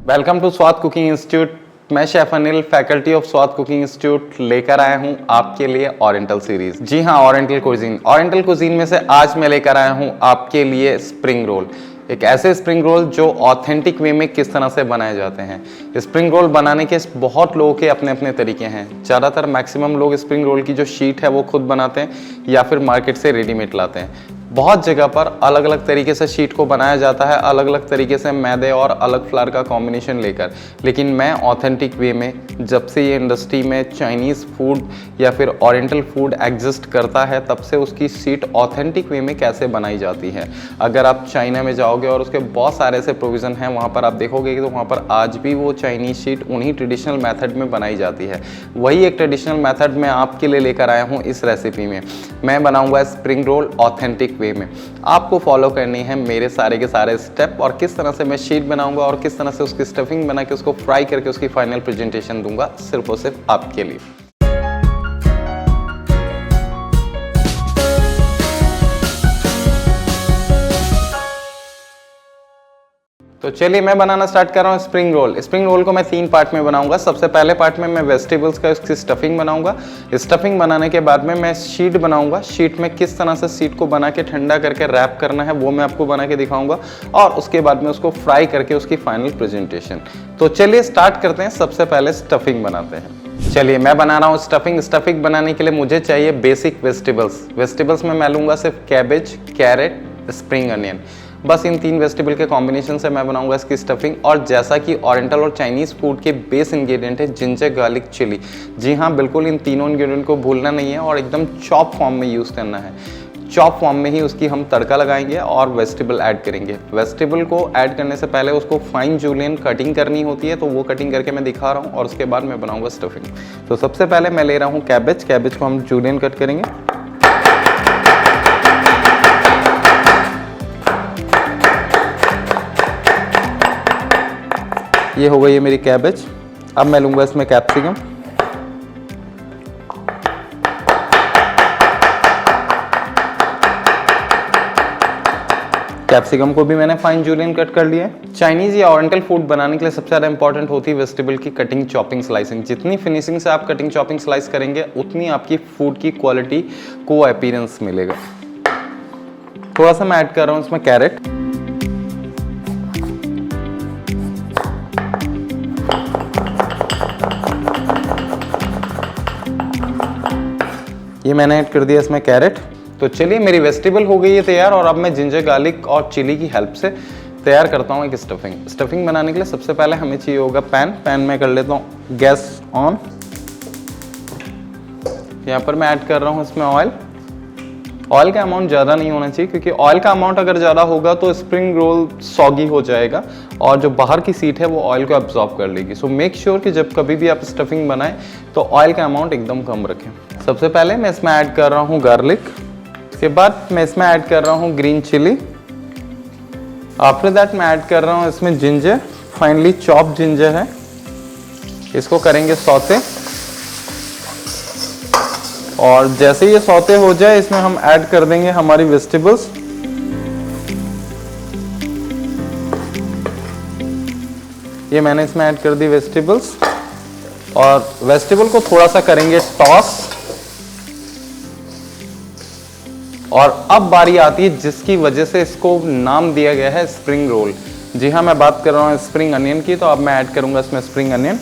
Welcome to स्वाद cooking institute. मैं chef Anil, faculty of स्वाद कुकिंग इंस्टीट्यूट लेकर आया हूं आपके लिए ओरिएंटल सीरीज। जी हां, ओरिएंटल कुजीन। ओरिएंटल कुजीन में से आज मैं लेकर आया हूं आपके लिए स्प्रिंग रोल। एक ऐसे स्प्रिंग रोल जो ऑथेंटिक वे में किस तरह से बनाए जाते हैं। स्प्रिंग रोल बनाने के बहुत लोगों के अपने अपने तरीके हैं। ज़्यादातर मैक्सिमम लोग स्प्रिंग रोल की जो शीट है वो खुद बनाते हैं या फिर मार्केट से रेडीमेड लाते हैं। बहुत जगह पर अलग अलग तरीके से शीट को बनाया जाता है, अलग अलग तरीके से मैदे और अलग फ्लावर का कॉम्बिनेशन लेकर। लेकिन मैं ऑथेंटिक वे में, जब से ये इंडस्ट्री में चाइनीज़ फूड या फिर ओरिएंटल फूड एग्जिस्ट करता है, तब से उसकी शीट ऑथेंटिक वे में कैसे बनाई जाती है। अगर आप चाइना में जाओगे और उसके बहुत सारे ऐसे प्रोविज़न हैं, वहाँ पर आप देखोगे कि तो वहाँ पर आज भी वो चाइनीज़ शीट उन्हीं ट्रेडिशनल मेथड में बनाई जाती है। वही एक ट्रेडिशनल मेथड मैं आपके लिए लेकर आया हूँ इस रेसिपी में। मैं बनाऊँगा स्प्रिंग रोल ऑथेंटिक वे में। आपको फॉलो करनी है मेरे सारे के सारे स्टेप, और किस तरह से मैं शीट बनाऊंगा और किस तरह से उसकी स्टफिंग बना के उसको फ्राई करके उसकी फाइनल प्रेजेंटेशन दूंगा सिर्फ और सिर्फ आपके लिए। तो चलिए मैं बनाना स्टार्ट कर रहा हूँ स्प्रिंग रोल। स्प्रिंग रोल को मैं 3 पार्ट में बनाऊंगा। सबसे पहले पार्ट में मैं वेजिटेबल्स का उसकी स्टफिंग बनाऊंगा। स्टफिंग बनाने के बाद में मैं शीट बनाऊंगा। शीट में किस तरह से शीट को बना के ठंडा करके रैप करना है वो मैं आपको बना के दिखाऊंगा, और उसके बाद में उसको फ्राई करके उसकी फाइनल प्रेजेंटेशन। तो चलिए स्टार्ट करते हैं। सबसे पहले स्टफिंग बनाते हैं। चलिए मैं बना रहा हूँ स्टफिंग। स्टफिंग बनाने के लिए मुझे चाहिए बेसिक वेजिटेबल्स। वेजिटेबल्स में मैं लूँगा सिर्फ कैबेज, कैरेट, स्प्रिंग अनियन। बस इन 3 वेजिटेबल के कॉम्बिनेशन से मैं बनाऊंगा इसकी स्टफिंग। और जैसा कि ओरिएंटल और चाइनीज़ फूड के बेस इंग्रेडिएंट है जिंजर, गार्लिक, चिली। जी हाँ, बिल्कुल इन तीनों इंग्रेडिएंट को भूलना नहीं है और एकदम चॉप फॉर्म में यूज़ करना है। चॉप फॉर्म में ही उसकी हम तड़का लगाएंगे और वेजिटेबल ऐड करेंगे। वेजिटेबल को ऐड करने से पहले उसको फाइन जूलियन कटिंग करनी होती है, तो वो कटिंग करके मैं दिखा रहा हूँ, और उसके बाद मैं बनाऊँगा स्टफिंग। तो सबसे पहले मैं ले रहा हूँ कैबेज। कैबेज को हम जूलियन कट करेंगे। ये हो गई है मेरी कैबेज। अब मैं लूँगा इसमें कैप्सिकम। कैप्सिकम को भी मैंने फाइन जूलियन कट कर लिया है। चाइनीज़ या ओरिएंटल फूड बनाने के लिए सबसे ज़्यादा इंपॉर्टेंट होती है वेजिटेबल की कटिंग, चॉपिंग, स्लाइसिंग। जितनी फिनिशिंग से आप कटिंग, चॉपिंग, स्लाइस करेंगे उतनी आपकी फूड की क्वालिटी को अपीयरेंस मिलेगा। थोड़ा सा मैं ऐड कर रहा हूँ इसमें कैरेट। ये मैंने ऐड कर दिया इसमें कैरेट। तो चलिए मेरी वेजिटेबल हो गई है तैयार, और अब मैं जिंजर, गार्लिक और चिली की हेल्प से तैयार करता हूँ एक स्टफिंग। स्टफिंग बनाने के लिए सबसे पहले हमें चाहिए होगा पैन में कर लेता हूँ गैस ऑन। यहाँ पर मैं ऐड कर रहा हूँ इसमें ऑयल। ऑयल का अमाउंट ज़्यादा नहीं होना चाहिए, क्योंकि ऑयल का अमाउंट अगर ज़्यादा होगा तो स्प्रिंग रोल सॉगी हो जाएगा और जो बाहर की सीट है वो ऑयल को एब्जॉर्ब कर लेगी। सो मेक श्योर कि जब कभी भी आप स्टफिंग बनाएं तो ऑयल का अमाउंट एकदम कम रखें। सबसे पहले मैं इसमें ऐड कर रहा हूँ गार्लिक। इसके बाद मैं इसमें ऐड कर रहा हूँ ग्रीन चिली। आफ्टर दैट मैं ऐड कर रहा हूँ इसमें जिंजर, फाइनली चॉप जिंजर है। इसको करेंगे सौते, और जैसे ये सौते हो जाए इसमें हम ऐड कर देंगे हमारी वेजिटेबल्स। ये मैंने इसमें ऐड कर दी वेजिटेबल्स, और वेजिटेबल को थोड़ा सा करेंगे टॉस। और अब बारी आती है जिसकी वजह से इसको नाम दिया गया है स्प्रिंग रोल। जी हाँ, मैं बात कर रहा हूँ स्प्रिंग अनियन की। तो अब मैं ऐड करूंगा इसमें स्प्रिंग अनियन।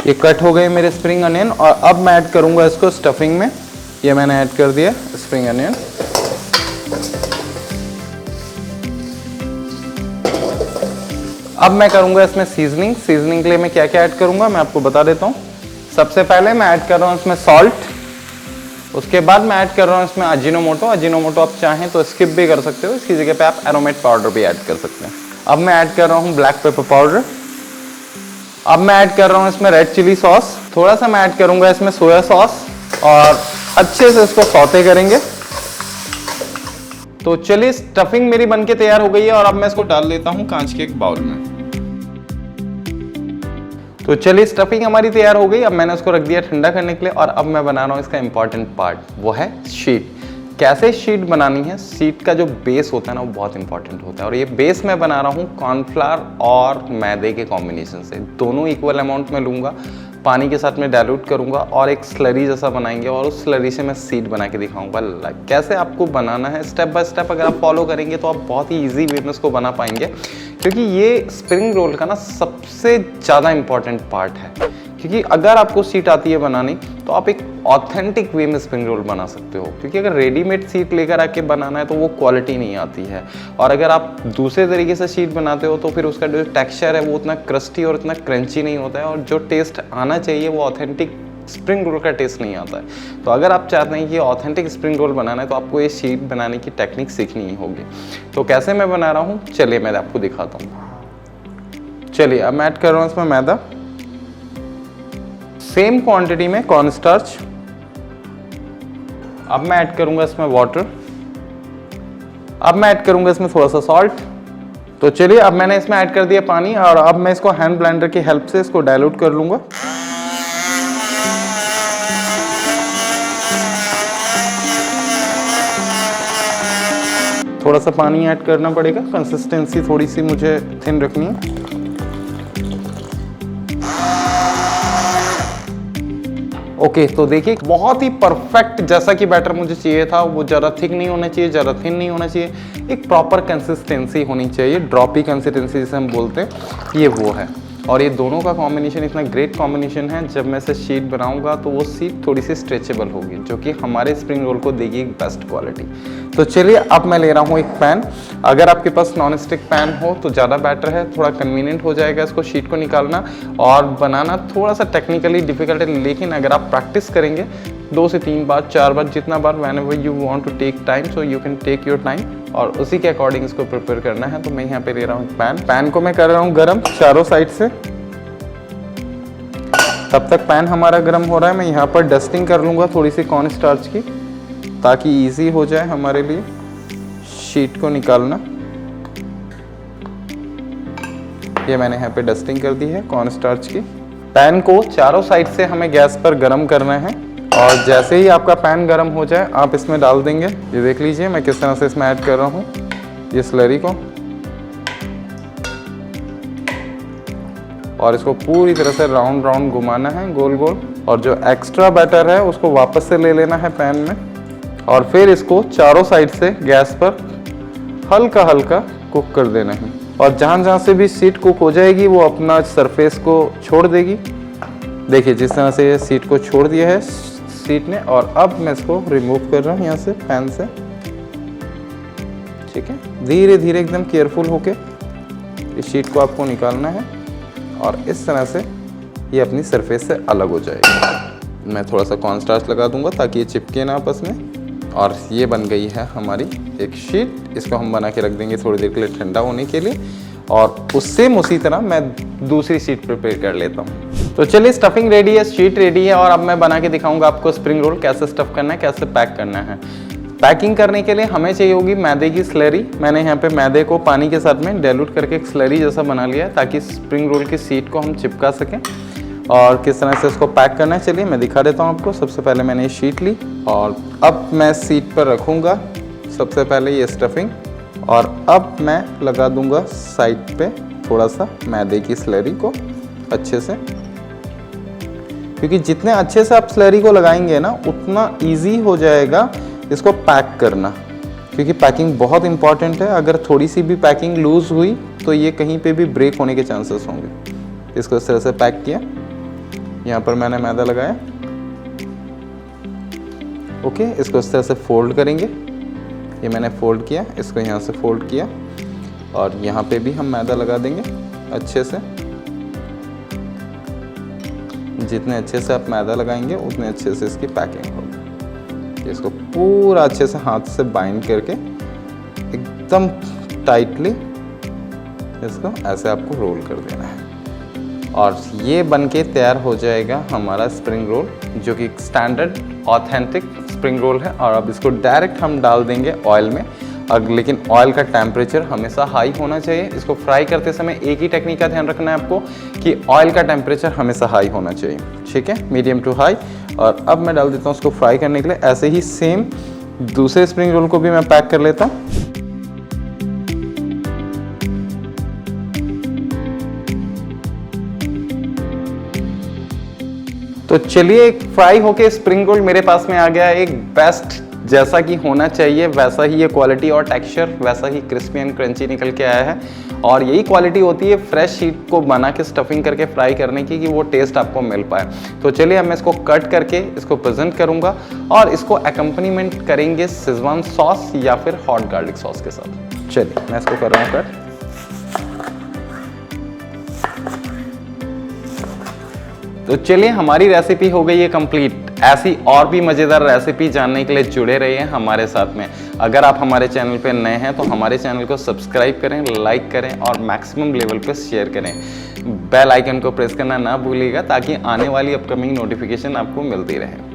ये कट हो गए मेरे स्प्रिंग अनियन, और अब मैं ऐड करूंगा इसको स्टफिंग में। ये मैंने ऐड कर दिया स्प्रिंग अनियन। अब मैं करूंगा इसमें सीजनिंग। सीजनिंग के लिए मैं क्या क्या ऐड करूंगा मैं आपको बता देता हूँ। सबसे पहले मैं ऐड कर रहा हूँ इसमें सॉल्ट। उसके बाद मैं ऐड कर रहा हूँ इसमें अजीनोमोटो। अजीनोमोटो आप चाहें तो स्किप भी कर सकते हो, इसकी जगह पे आप एरोमेट पाउडर भी ऐड कर सकते हैं। अब मैं ऐड कर रहा हूँ ब्लैक पेपर पाउडर। अब मैं ऐड कर रहा हूँ इसमें रेड चिली सॉस। थोड़ा सा मैं ऐड करूंगा इसमें सोया सॉस, और अच्छे से इसको सौते करेंगे। तो चलिए स्टफिंग मेरी बनके तैयार हो गई है, और अब मैं इसको डाल देता हूँ कांच के एक बाउल में। तो चलिए स्टफिंग हमारी तैयार हो गई। अब मैंने उसको रख दिया ठंडा करने के लिए, और अब मैं बना रहा हूँ इसका इंपॉर्टेंट पार्ट, वो है शीट। कैसे शीट बनानी है, शीट का जो बेस होता है ना वो बहुत इंपॉर्टेंट होता है। और ये बेस मैं बना रहा हूँ कॉर्नफ्लावर और मैदे के कॉम्बिनेशन से। दोनों इक्वल अमाउंट में लूँगा, पानी के साथ में डाइल्यूट करूँगा और एक स्लरी जैसा बनाएंगे और उस स्लरी से मैं शीट बना के दिखाऊंगा। कैसे आपको बनाना है स्टेप बाय स्टेप अगर आप फॉलो करेंगे तो आप बहुत ही ईजी वे में इसको बना पाएंगे, क्योंकि ये स्प्रिंग रोल का ना सबसे ज़्यादा इम्पॉर्टेंट पार्ट है। क्योंकि अगर आपको शीट आती है बनानी तो आप एक ऑथेंटिक वे में स्प्रिंग रोल बना सकते हो, क्योंकि अगर रेडीमेड शीट लेकर आके बनाना है तो वो क्वालिटी नहीं आती है। और अगर आप दूसरे तरीके से शीट बनाते हो तो फिर उसका जो टेक्सचर है वो उतना क्रस्टी और इतना क्रंची नहीं होता है, और जो टेस्ट आना चाहिए वो ऑथेंटिक स्प्रिंग रोल का टेस्ट नहीं आता है। तो अगर आप चाहते हैं कि ऑथेंटिक स्प्रिंग रोल बनाना है तो आपको ये शीट बनाने की टेक्निक सीखनी ही होगी। तो कैसे मैं बना रहा हूँ चलिए मैं आपको दिखाता हूँ। चलिए अब मैं ऐड कर रहा हूँ इसमें मैदा, सेम क्वांटिटी में कॉर्नस्टार्च। अब मैं ऐड करूंगा इसमें वाटर। अब मैं ऐड करूंगा इसमें थोड़ा सा सॉल्ट। तो चलिए अब मैंने इसमें ऐड कर दिया पानी, और अब मैं इसको हैंड ब्लेंडर की हेल्प से इसको डाइल्यूट कर लूंगा। थोड़ा सा पानी ऐड करना पड़ेगा, कंसिस्टेंसी थोड़ी सी मुझे थिन रखनी है। ओके, तो देखिए बहुत ही परफेक्ट जैसा कि बैटर मुझे चाहिए था, वो ज़्यादा थिक नहीं होना चाहिए, ज़्यादा थिन नहीं होना चाहिए, एक प्रॉपर कंसिस्टेंसी होनी चाहिए, ड्रॉपी कंसिस्टेंसी जिसे हम बोलते हैं, ये वो है। और ये दोनों का कॉम्बिनेशन इतना ग्रेट कॉम्बिनेशन है, जब मैं इसे शीट बनाऊंगा तो वो शीट थोड़ी सी स्ट्रेचेबल होगी, जो कि हमारे स्प्रिंग रोल को देगी एक बेस्ट क्वालिटी। तो चलिए अब मैं ले रहा हूँ एक पैन। अगर आपके पास नॉन स्टिक पैन हो तो ज़्यादा बेटर है, थोड़ा कन्वीनियंट हो जाएगा इसको शीट को निकालना और बनाना। थोड़ा सा टेक्निकली डिफिकल्ट है, लेकिन अगर आप प्रैक्टिस करेंगे 2 से 3 बार 4 बार, जितना बार whenever you want to take time, so you can take your time, और उसी के अकॉर्डिंग इसको प्रिपेयर करना है। तो मैं यहाँ पे ले रहा हूँ पैन को मैं कर रहा हूँ गर्म चारों साइड से। तब तक पैन हमारा गर्म हो रहा है, मैं यहाँ पर डस्टिंग कर लूँगा थोड़ी सी कॉर्न स्टार्च की, ताकि इजी हो जाए हमारे लिए शीट को निकालना। ये मैंने यहाँ पे डस्टिंग कर दी है कॉर्न स्टार्च की। पैन को चारों साइड से हमें गैस पर गर्म करना है, और जैसे ही आपका पैन गर्म हो जाए आप इसमें डाल देंगे। ये देख लीजिए मैं किस तरह से इसमें ऐड कर रहा हूँ ये स्लरी को, और इसको पूरी तरह से राउंड राउंड घुमाना है, गोल गोल। और जो एक्स्ट्रा बैटर है उसको वापस से ले लेना है पैन में, और फिर इसको चारों साइड से गैस पर हल्का हल्का कुक कर देना है। और जहाँ जहाँ से भी शीट कुक हो जाएगी वो अपना सरफेस को छोड़ देगी। देखिए जिस तरह से ये शीट को छोड़ दिया है शीट ने। और अब मैं इसको रिमूव कर रहा हूँ यहाँ से पैन से, ठीक है। धीरे धीरे एकदम केयरफुल होके इस शीट को आपको निकालना है, और इस तरह से ये अपनी सरफेस से अलग हो जाएगी। मैं थोड़ा सा कॉर्न स्टार्च लगा दूंगा ताकि ये चिपके ना आपस में। और ये बन गई है हमारी एक शीट। इसको हम बना के रख देंगे थोड़ी देर के लिए ठंडा होने के लिए, और उससे उसी तरह मैं दूसरी शीट प्रिपेयर कर लेता हूँ। तो चलिए स्टफिंग रेडी है, शीट रेडी है, और अब मैं बना के दिखाऊंगा आपको स्प्रिंग रोल कैसे स्टफ करना है, कैसे पैक करना है। पैकिंग करने के लिए हमें चाहिए होगी मैदे की स्लरी। मैंने यहाँ पे मैदे को पानी के साथ में डाइल्यूट करके एक स्लरी जैसा बना लिया है, ताकि स्प्रिंग रोल की शीट को हम चिपका सकें। और किस तरह से इसको पैक करना है चलिए मैं दिखा देता हूँ आपको। सबसे पहले मैंने ये शीट ली, और अब मैं शीट पर रखूँगा सबसे पहले ये स्टफिंग, और अब मैं लगा दूँगा साइड पे थोड़ा सा मैदे की स्लरी को अच्छे से, क्योंकि जितने अच्छे से आप स्लरी को लगाएंगे ना उतना ईजी हो जाएगा इसको पैक करना, क्योंकि पैकिंग बहुत इंपॉर्टेंट है। अगर थोड़ी सी भी पैकिंग लूज हुई तो ये कहीं पे भी ब्रेक होने के चांसेस होंगे। इसको इस तरह से पैक किया, यहाँ पर मैंने मैदा लगाया। ओके, इसको इस तरह से फोल्ड करेंगे। ये मैंने फोल्ड किया, इसको यहाँ से फोल्ड किया, और यहाँ पे भी हम मैदा लगा देंगे अच्छे से। जितने अच्छे से आप मैदा लगाएंगे उतने अच्छे से इसकी पैकिंग होगी। इसको पूरा अच्छे से हाथ से बाइंड करके एकदम टाइटली इसको ऐसे आपको रोल कर देना है, और ये बनके तैयार हो जाएगा हमारा स्प्रिंग रोल, जो कि स्टैंडर्ड ऑथेंटिक स्प्रिंग रोल है। और अब इसको डायरेक्ट हम डाल देंगे ऑयल में। लेकिन ऑयल का टेम्परेचर हमेशा हाई होना चाहिए। इसको फ्राई करते समय एक ही टेक्निक का ध्यान रखना है आपको कि ऑयल का टेम्परेचर हमेशा हाई होना चाहिए, ठीक है, मीडियम टू हाई। और अब मैं डाल देता हूँ उसको फ्राई करने के लिए। ऐसे ही सेम दूसरे स्प्रिंग रोल को भी मैं पैक कर लेता हूँ। तो चलिए, एक फ्राई होके स्प्रिंग रोल मेरे पास में आ गया है। एक बेस्ट जैसा कि होना चाहिए वैसा ही ये क्वालिटी और टेक्सचर वैसा ही क्रिस्पी एंड क्रंची निकल के आया है। और यही क्वालिटी होती है फ्रेश शीट को बना के स्टफिंग करके फ्राई करने की, कि वो टेस्ट आपको मिल पाए। तो चलिए, अब मैं इसको कट करके इसको प्रेजेंट करूंगा और इसको अकम्पनीमेंट करेंगे शेजवान सॉस या फिर हॉट गार्लिक सॉस के साथ। चलिए, मैं इसको कर रहा हूँ कट। तो चलिए, हमारी रेसिपी हो गई है कंप्लीट। ऐसी और भी मज़ेदार रेसिपी जानने के लिए जुड़े रहिए हमारे साथ में। अगर आप हमारे चैनल पे नए हैं तो हमारे चैनल को सब्सक्राइब करें, लाइक करें और मैक्सिमम लेवल पे शेयर करें। बेल आइकन को प्रेस करना ना भूलिएगा ताकि आने वाली अपकमिंग नोटिफिकेशन आपको मिलती रहे।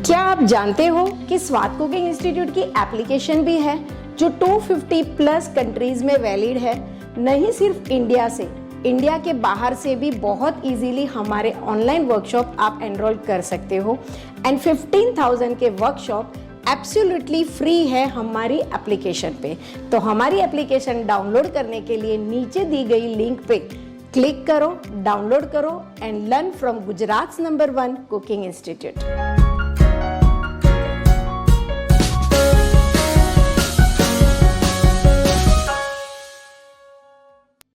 क्या आप जानते हो कि स्वाद कुकिंग इंस्टीट्यूट की एप्लीकेशन भी है जो 250 प्लस कंट्रीज में वैलिड है। नहीं सिर्फ इंडिया से, इंडिया के बाहर से भी बहुत इजीली हमारे ऑनलाइन वर्कशॉप आप एनरोल कर सकते हो। एंड 15,000 के वर्कशॉप एब्सोल्युटली फ्री है हमारी एप्लीकेशन पे। तो हमारी एप्लीकेशन डाउनलोड करने के लिए नीचे दी गई लिंक पे क्लिक करो, डाउनलोड करो and learn from Gujarat number 1 cooking institute.